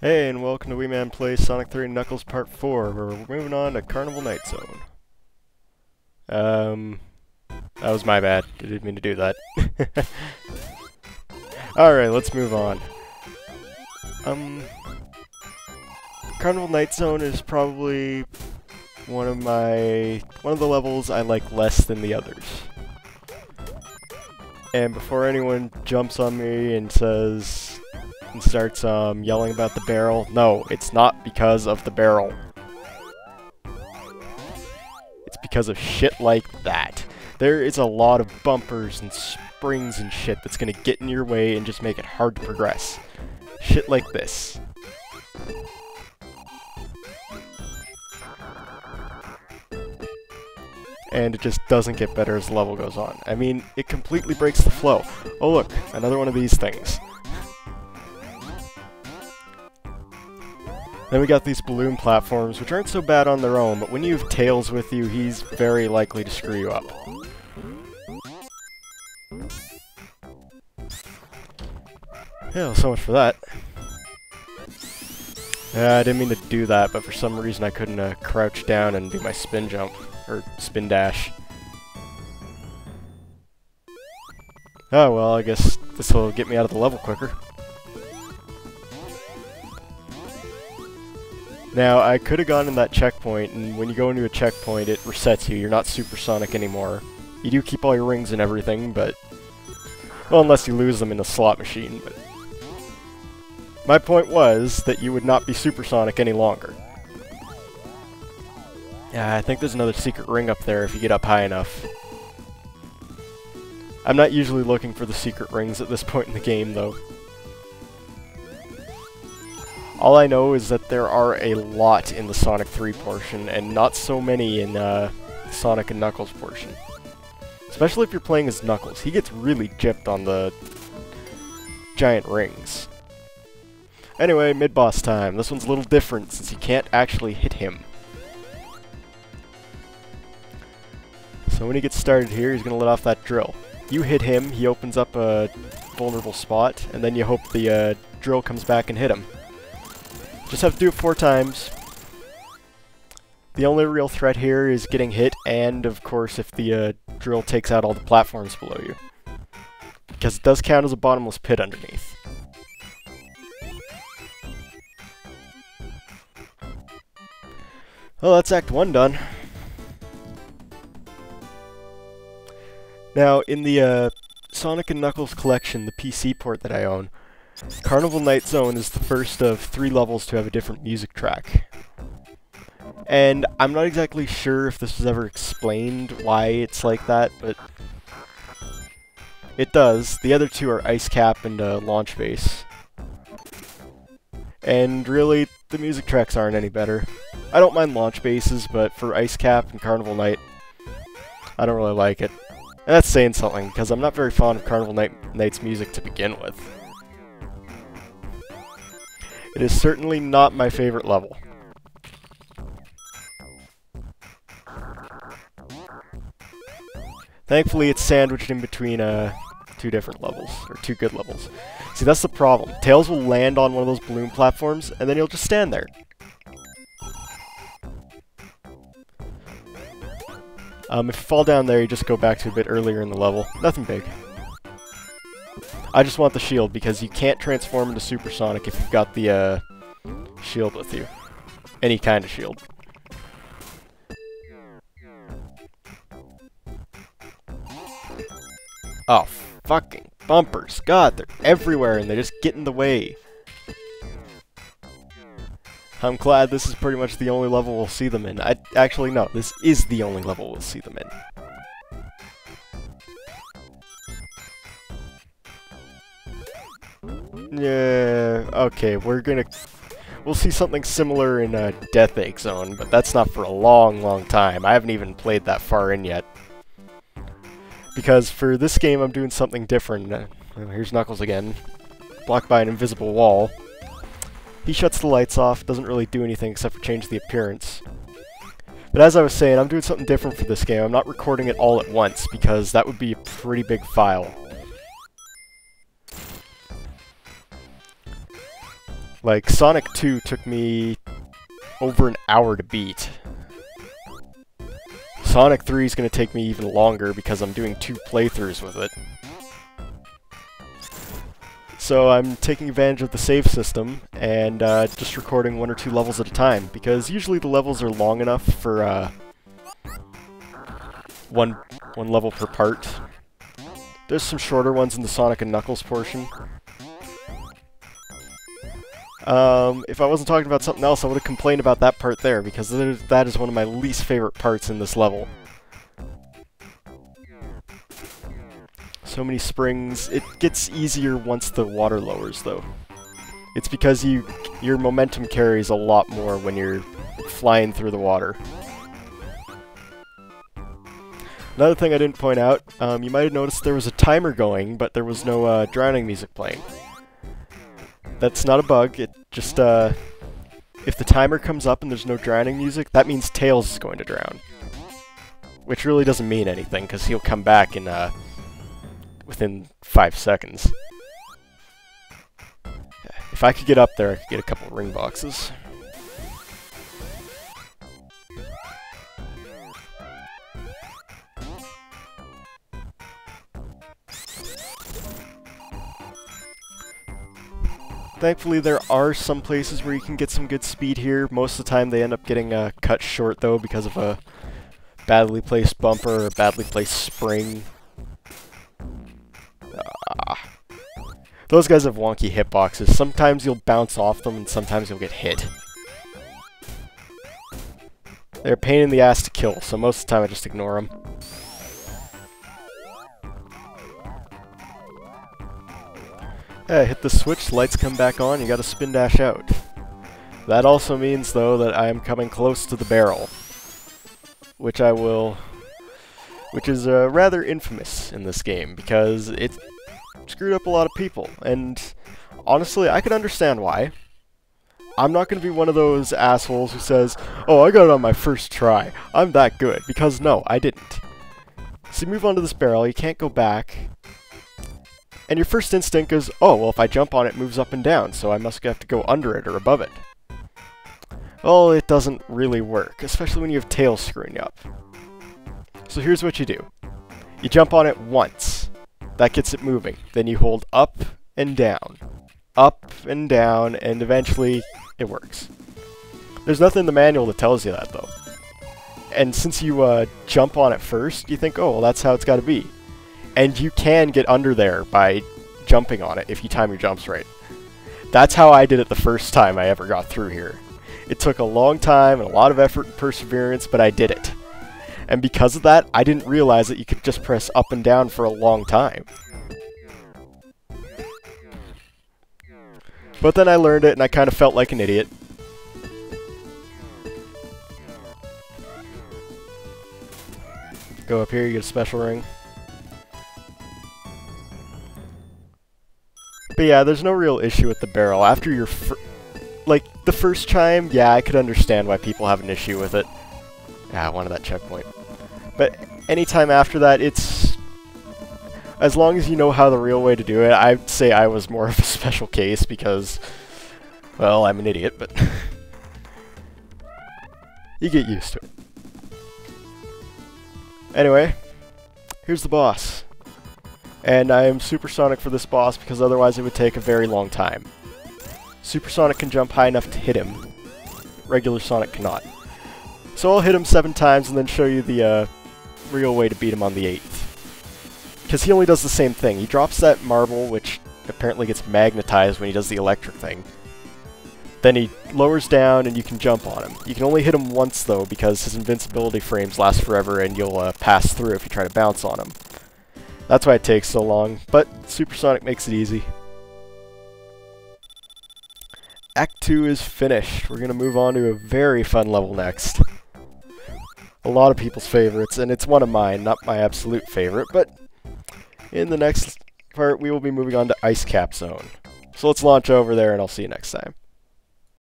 Hey, and welcome to Wee Man Plays Sonic 3 Knuckles Part 4, where we're moving on to Carnival Night Zone. That was my bad. I didn't mean to do that. Alright, let's move on. Carnival Night Zone is probably one of the levels I like less than the others. And before anyone jumps on me and starts yelling about the barrel, no, it's not because of the barrel. It's because of shit like that. There is a lot of bumpers and springs and shit that's gonna get in your way and just make it hard to progress. Shit like this. And it just doesn't get better as the level goes on. I mean, it completely breaks the flow. Oh look, another one of these things. Then we got these balloon platforms, which aren't so bad on their own, but when you have Tails with you, he's very likely to screw you up. Yeah, well, so much for that. Yeah, I didn't mean to do that, but for some reason I couldn't crouch down and do my spin jump. Or spin dash. Oh well, I guess this will get me out of the level quicker. Now, I could have gone in that checkpoint, and when you go into a checkpoint, it resets you. You're not Supersonic anymore. You do keep all your rings and everything, but... well, unless you lose them in a slot machine, but... my point was that you would not be Supersonic any longer. Yeah, I think there's another secret ring up there if you get up high enough. I'm not usually looking for the secret rings at this point in the game, though. All I know is that there are a lot in the Sonic 3 portion, and not so many in the Sonic and Knuckles portion. Especially if you're playing as Knuckles. He gets really gypped on the giant rings. Anyway, mid-boss time. This one's a little different, since you can't actually hit him. So when he gets started here, he's going to let off that drill. You hit him, he opens up a vulnerable spot, and then you hope the drill comes back and hit him. Just have to do it 4 times. The only real threat here is getting hit, and of course if the drill takes out all the platforms below you. Because it does count as a bottomless pit underneath. Well, that's Act 1 done. Now, in the Sonic and Knuckles collection, the PC port that I own, Carnival Night Zone is the first of 3 levels to have a different music track. And I'm not exactly sure if this was ever explained why it's like that, but it does. The other 2 are Ice Cap and Launch Base. And really, the music tracks aren't any better. I don't mind Launch Bases, but for Ice Cap and Carnival Night, I don't really like it. And that's saying something, because I'm not very fond of Carnival Night's music to begin with. It is certainly not my favorite level. Thankfully, it's sandwiched in between 2 different levels, or 2 good levels. See, that's the problem. Tails will land on one of those balloon platforms, and then he'll just stand there. If you fall down there, you just go back to a bit earlier in the level. Nothing big. I just want the shield, because you can't transform into Supersonic if you've got the shield with you. Any kind of shield. Oh, fucking bumpers. God, they're everywhere and they just get in the way. I'm glad this is pretty much the only level we'll see them in. Actually, no, this is the only level we'll see them in. Yeah, okay, we'll see something similar in Death Egg Zone, but that's not for a long, long time. I haven't even played that far in yet. Because for this game, I'm doing something different. Here's Knuckles again, blocked by an invisible wall. He shuts the lights off, doesn't really do anything except for change the appearance. But as I was saying, I'm doing something different for this game. I'm not recording it all at once, because that would be a pretty big file. Like, Sonic 2 took me over an hour to beat. Sonic 3 is going to take me even longer because I'm doing 2 playthroughs with it. So I'm taking advantage of the save system and just recording 1 or 2 levels at a time, because usually the levels are long enough for one level per part. There's some shorter ones in the Sonic and Knuckles portion. If I wasn't talking about something else, I would have complained about that part there, because that is one of my least favorite parts in this level. So many springs. It gets easier once the water lowers, though. It's because your momentum carries a lot more when you're flying through the water. Another thing I didn't point out, you might have noticed there was a timer going, but there was no drowning music playing. That's not a bug, it just, if the timer comes up and there's no drowning music, that means Tails is going to drown. Which really doesn't mean anything, because he'll come back in, within 5 seconds. If I could get up there, I could get a couple ring boxes. Thankfully, there are some places where you can get some good speed here. Most of the time, they end up getting cut short, though, because of a badly placed bumper or a badly placed spring. Those guys have wonky hitboxes. Sometimes you'll bounce off them, and sometimes you'll get hit. They're a pain in the ass to kill, so most of the time I just ignore them. Hit the switch, lights come back on, you gotta spin dash out. That also means, though, that I am coming close to the barrel. Which is rather infamous in this game, because it screwed up a lot of people, and honestly, I can understand why. I'm not going to be one of those assholes who says, "Oh, I got it on my first try, I'm that good," because no, I didn't. So you move onto this barrel, you can't go back, and your first instinct is, oh, well, if I jump on it, it moves up and down, so I must have to go under it or above it. Well, it doesn't really work, especially when you have Tails screwing you up. So here's what you do. You jump on it once. That gets it moving. Then you hold up, and down, and eventually it works. There's nothing in the manual that tells you that, though. And since you jump on it first, you think, oh, well, that's how it's got to be. And you can get under there by jumping on it if you time your jumps right. That's how I did it the first time I ever got through here. It took a long time and a lot of effort and perseverance, but I did it. And because of that, I didn't realize that you could just press up and down for a long time. But then I learned it and I kind of felt like an idiot. Go up here, you get a special ring. But yeah, there's no real issue with the barrel. After your like, the first time, yeah, I could understand why people have an issue with it. Yeah, I wanted that checkpoint. But anytime after that, it's... as long as you know how the real way to do it, I'd say I was more of a special case because, well, I'm an idiot, but you get used to it. Anyway, here's the boss. And I am Supersonic for this boss because otherwise it would take a very long time. Supersonic can jump high enough to hit him. Regular Sonic cannot. So I'll hit him 7 times and then show you the real way to beat him on the 8th. Because he only does the same thing. He drops that marble, which apparently gets magnetized when he does the electric thing. Then he lowers down and you can jump on him. You can only hit him once though because his invincibility frames last forever and you'll pass through if you try to bounce on him. That's why it takes so long, but Supersonic makes it easy. Act 2 is finished. We're going to move on to a very fun level next. A lot of people's favorites, and it's one of mine, not my absolute favorite, but in the next part we will be moving on to Ice Cap Zone. So let's launch over there and I'll see you next time.